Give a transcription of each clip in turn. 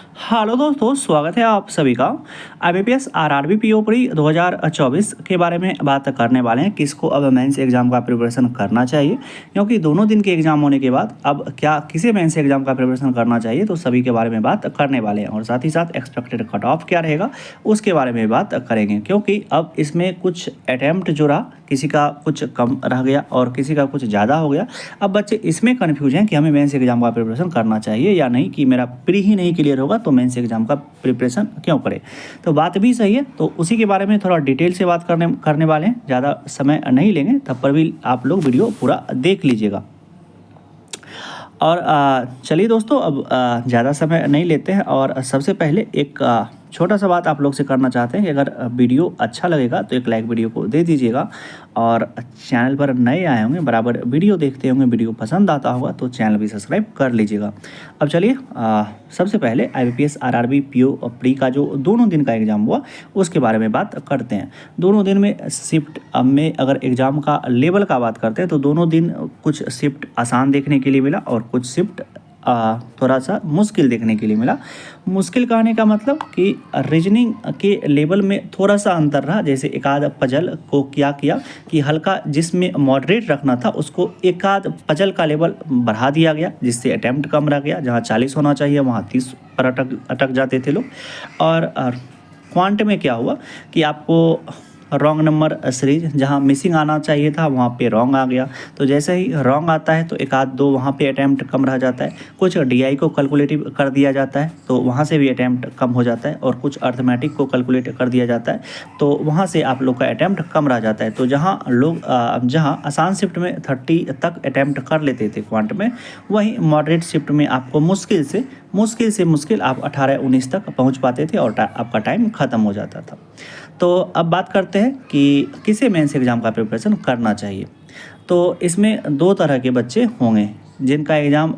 Hello दोस्तों, स्वागत है आप सभी का। IBPS RRB PO प्री 2024 के बारे में बात करने वाले हैं। किसको अब मेंस एग्ज़ाम का प्रिपरेशन करना चाहिए, क्योंकि दोनों दिन के एग्ज़ाम होने के बाद अब क्या किसे मेंस एग्ज़ाम का प्रिपरेशन करना चाहिए, तो सभी के बारे में बात करने वाले हैं। और साथ ही साथ एक्सपेक्टेड कट ऑफ क्या रहेगा उसके बारे में बात करेंगे, क्योंकि अब इसमें कुछ अटैम्प्ट जो रहा, किसी का कुछ कम रह गया और किसी का कुछ ज़्यादा हो गया। अब बच्चे इसमें कन्फ्यूज हैं कि हमें मेंस एग्ज़ाम का प्रिपरेशन करना चाहिए या नहीं, कि मेरा प्री ही नहीं क्लियर होगा तो मेंस एग्ज़ाम का प्रिपरेशन क्यों करें। तो बात भी सही है, तो उसी के बारे में थोड़ा डिटेल से बात करने वाले हैं। ज़्यादा समय नहीं लेंगे, तब पर भी आप लोग वीडियो पूरा देख लीजिएगा। और चलिए दोस्तों, अब ज़्यादा समय नहीं लेते हैं और सबसे पहले एक छोटा सा बात आप लोग से करना चाहते हैं कि अगर वीडियो अच्छा लगेगा तो एक लाइक वीडियो को दे दीजिएगा। और चैनल पर नए आए होंगे, बराबर वीडियो देखते होंगे, वीडियो पसंद आता होगा तो चैनल भी सब्सक्राइब कर लीजिएगा। अब चलिए, सबसे पहले IBPS RRB PO प्री का जो दोनों दिन का एग्ज़ाम हुआ उसके बारे में बात करते हैं। दोनों दिन में शिफ्ट में अगर एग्ज़ाम का लेवल का बात करते हैं तो दोनों दिन कुछ शिफ्ट आसान देखने के लिए मिला और कुछ शिफ्ट थोड़ा सा मुश्किल देखने के लिए मिला। मुश्किल कहने का मतलब कि रीजनिंग के लेवल में थोड़ा सा अंतर रहा। जैसे एक आध पजल को क्या किया कि हल्का जिसमें मॉडरेट रखना था उसको एक आध पजल का लेवल बढ़ा दिया गया, जिससे अटैम्प्ट कम रह गया। जहाँ 40 होना चाहिए वहाँ 30 पर अटक जाते थे लोग। और क्वांट में क्या हुआ कि आपको रॉन्ग नंबर सीरीज, जहाँ मिसिंग आना चाहिए था वहाँ पे रॉन्ग आ गया। तो जैसे ही रॉन्ग आता है तो एक आध दो वहाँ पे अटैम्प्ट कम रह जाता है। कुछ DI को कैलकुलेटिव कर दिया जाता है तो वहाँ से भी अटैम्प्ट कम हो जाता है। और कुछ अर्थमेटिक को कैलकुलेट कर दिया जाता है तो वहाँ से आप लोग का अटैम्प्ट कम रह जाता है। तो जहाँ लोग जहाँ आसान शिफ्ट में 30 तक अटैम्प्ट कर लेते थे क्वांट में, वहीं मॉडरेट शिफ्ट में आपको मुश्किल से आप 18-19 तक पहुँच पाते थे और आपका टाइम ख़त्म हो जाता था। तो अब बात करते हैं कि किसे मेंस एग्ज़ाम का प्रिपरेशन करना चाहिए। तो इसमें दो तरह के बच्चे होंगे, जिनका एग्ज़ाम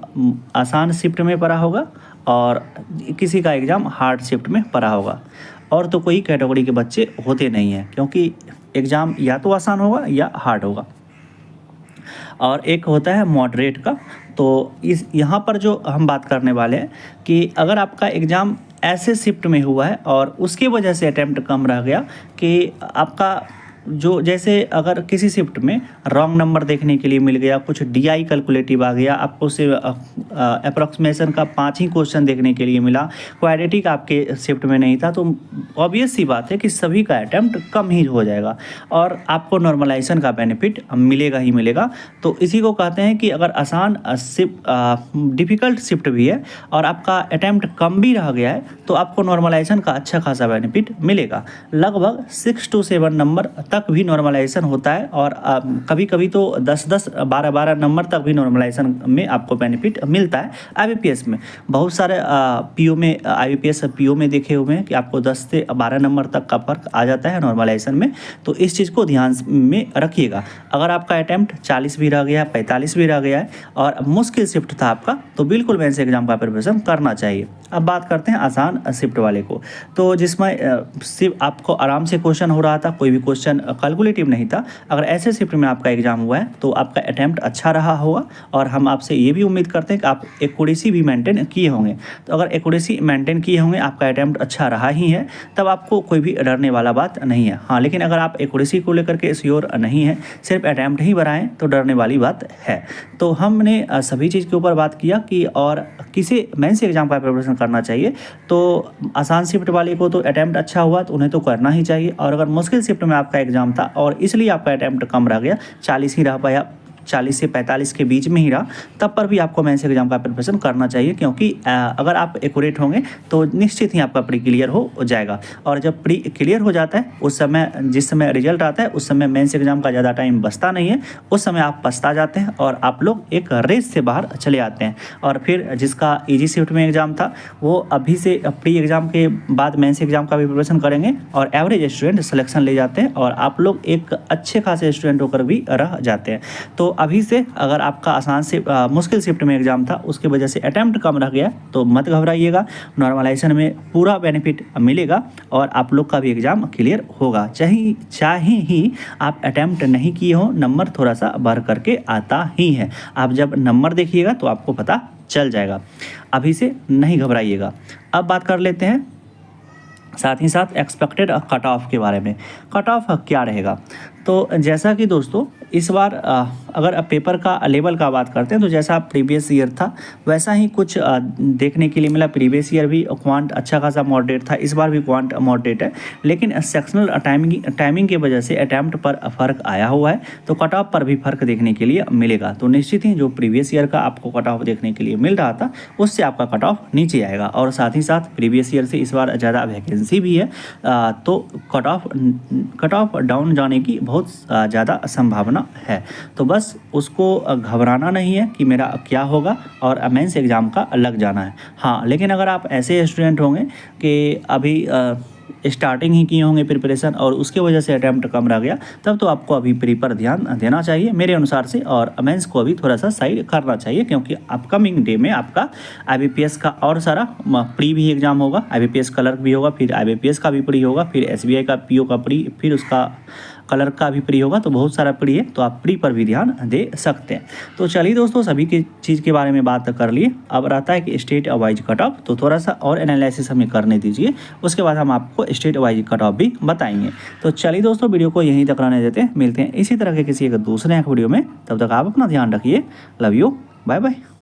आसान शिफ्ट में पढ़ा होगा और किसी का एग्ज़ाम हार्ड शिफ्ट में पढ़ा होगा। और तो कोई कैटेगरी के बच्चे होते नहीं हैं, क्योंकि एग्ज़ाम या तो आसान होगा या हार्ड होगा। और एक होता है मॉडरेट का। तो इस यहाँ पर जो हम बात करने वाले हैं कि अगर आपका एग्ज़ाम ऐसे शिफ्ट में हुआ है और उसकी वजह से अटैम्प्ट कम रह गया कि आपका जो, जैसे अगर किसी शिफ्ट में रॉन्ग नंबर देखने के लिए मिल गया, कुछ DI कैलकुलेटिव आ गया, आपको सिर्फ अप्रॉक्सीमेशन का 5 ही क्वेश्चन देखने के लिए मिला, क्वाड्रेटिक आपके शिफ्ट में नहीं था, तो ऑब्वियस सी बात है कि सभी का अटैम्प्ट कम ही हो जाएगा और आपको नॉर्मलाइजेशन का बेनिफिट मिलेगा ही मिलेगा। तो इसी को कहते हैं कि अगर आसान शिफ्ट डिफ़िकल्ट शिफ्ट भी है और आपका अटैम्प्ट कम भी रह गया है तो आपको नॉर्मलाइजेशन का अच्छा खासा बेनिफिट मिलेगा। लगभग 6 to 7 नंबर तक भी नॉर्मलाइजेशन होता है और कभी कभी तो 10-10, 12-12 नंबर तक भी नॉर्मलाइजेशन में आपको बेनिफिट मिलता है। IBPS में बहुत सारे PO में IBPS PO में देखे हुए हैं कि आपको 10 से 12 नंबर तक का फर्क आ जाता है नॉर्मलाइजेशन में। तो इस चीज़ को ध्यान में रखिएगा। अगर आपका अटैम्प्ट 40 भी रह गया, 45 भी रह गया है और मुश्किल शिफ्ट था आपका, तो बिल्कुल मेंस एग्ज़ाम का प्रिपरेशन करना चाहिए। अब बात करते हैं आसान शिफ्ट वाले को, तो जिसमें सिर्फ आपको आराम से क्वेश्चन हो रहा था, कोई भी क्वेश्चन कैलकुलेटिव नहीं था। अगर ऐसे शिफ्ट में आपका एग्ज़ाम हुआ है तो आपका अटैम्प्ट अच्छा रहा होगा और हम आपसे ये भी उम्मीद करते हैं कि आप एक्यूरेसी भी मेंटेन किए होंगे। तो अगर एक्यूरेसी मेंटेन किए होंगे, आपका अटैम्प्ट अच्छा रहा ही है, तब आपको कोई भी डरने वाला बात नहीं है। हाँ, लेकिन अगर आप एक्यूरेसी को लेकर के श्योर नहीं है, सिर्फ अटैम्प्ट ही बढ़ाएं, तो डरने वाली बात है। तो हमने सभी चीज़ के ऊपर बात किया कि और किसे मेंस एग्ज़ाम का प्रिपरेशन करना चाहिए। तो आसान शिफ्ट वाले को तो अटैम्प्ट अच्छा हुआ तो उन्हें तो करना ही चाहिए। और अगर मुश्किल शिफ्ट में आपका एग्ज़ाम था और इसलिए आपका अटैम्प्ट कम रह गया, 40 ही रह पाया, 40 से 45 के बीच में ही रहा, तब पर भी आपको मेंस एग्ज़ाम का प्रिपरेशन करना चाहिए, क्योंकि अगर आप एक्यूरेट होंगे तो निश्चित ही आपका प्री क्लियर हो जाएगा। और जब प्री क्लियर हो जाता है, उस समय जिस समय रिजल्ट आता है उस समय मेंस एग्ज़ाम का ज़्यादा टाइम बचता नहीं है। उस समय आप पछता जाते हैं और आप लोग एक रेस से बाहर चले आते हैं। और फिर जिसका ईजी शिफ्ट में एग्ज़ाम था वो अभी से प्री एग्ज़ाम के बाद मेंस एग्ज़ाम का भी प्रिपरेशन करेंगे और एवरेज स्टूडेंट सिलेक्शन ले जाते हैं और आप लोग एक अच्छे खासे स्टूडेंट होकर भी रह जाते हैं। तो अभी से अगर आपका आसान से मुश्किल शिफ्ट में एग्ज़ाम था, उसकी वजह से अटैम्प्ट कम रह गया, तो मत घबराइएगा। नॉर्मलाइजेशन में पूरा बेनिफिट मिलेगा और आप लोग का भी एग्ज़ाम क्लियर होगा। चाहे ही आप अटैम्प्ट नहीं किए हो, नंबर थोड़ा सा बढ़ करके आता ही है। आप जब नंबर देखिएगा तो आपको पता चल जाएगा। अभी से नहीं घबराइएगा। अब बात कर लेते हैं साथ ही साथ एक्सपेक्टेड कट ऑफ के बारे में। कट ऑफ क्या रहेगा? तो जैसा कि दोस्तों इस बार अगर पेपर का लेवल का बात करते हैं तो जैसा प्रीवियस ईयर था वैसा ही कुछ देखने के लिए मिला। प्रीवियस ईयर भी क्वांट अच्छा खासा मॉडरेट था, इस बार भी क्वांट मॉडरेट है, लेकिन सेक्शनल टाइमिंग की वजह से अटैम्प्ट पर फ़र्क आया हुआ है, तो कट ऑफ पर भी फ़र्क देखने के लिए मिलेगा। तो निश्चित ही जो प्रीवियस ईयर का आपको कट ऑफ देखने के लिए मिल रहा था उससे आपका कट ऑफ नीचे आएगा, और साथ ही साथ प्रीवियस ईयर से इस बार ज़्यादा वैकेंसी भी है, तो कट ऑफ डाउन जाने की बहुत ज़्यादा संभावना है। तो बस उसको घबराना नहीं है कि मेरा क्या होगा और मेंस एग्ज़ाम का लग जाना है। हाँ, लेकिन अगर आप ऐसे स्टूडेंट होंगे कि अभी स्टार्टिंग ही किए होंगे प्रिपरेशन और उसके वजह से अटैम्प्ट कम रह गया, तब तो आपको अभी प्री पर ध्यान देना चाहिए मेरे अनुसार से, और मेंस को अभी थोड़ा सा साइड करना चाहिए, क्योंकि अपकमिंग डे में आपका IBPS का और सारा प्री भी एग्ज़ाम होगा। IBPS क्लर्क भी होगा, फिर IBPS का भी प्री होगा, फिर SBI का PO का प्री, फिर उसका क्लर्क का भी प्री होगा। तो बहुत सारा प्री है, तो आप प्री पर भी ध्यान दे सकते हैं। तो चलिए दोस्तों, सभी की चीज़ के बारे में बात कर लिए। अब रहता है कि स्टेट वाइज कट ऑफ, तो थोड़ा सा और एनालिसिस हमें करने दीजिए, उसके बाद हम आपको स्टेट वाइज कट ऑफ भी बताएंगे। तो चलिए दोस्तों, वीडियो को यहीं तक रहने देते हैं, मिलते हैं इसी तरह के किसी एक दूसरे वीडियो में। तब तक आप अपना ध्यान रखिए। Love you, bye bye.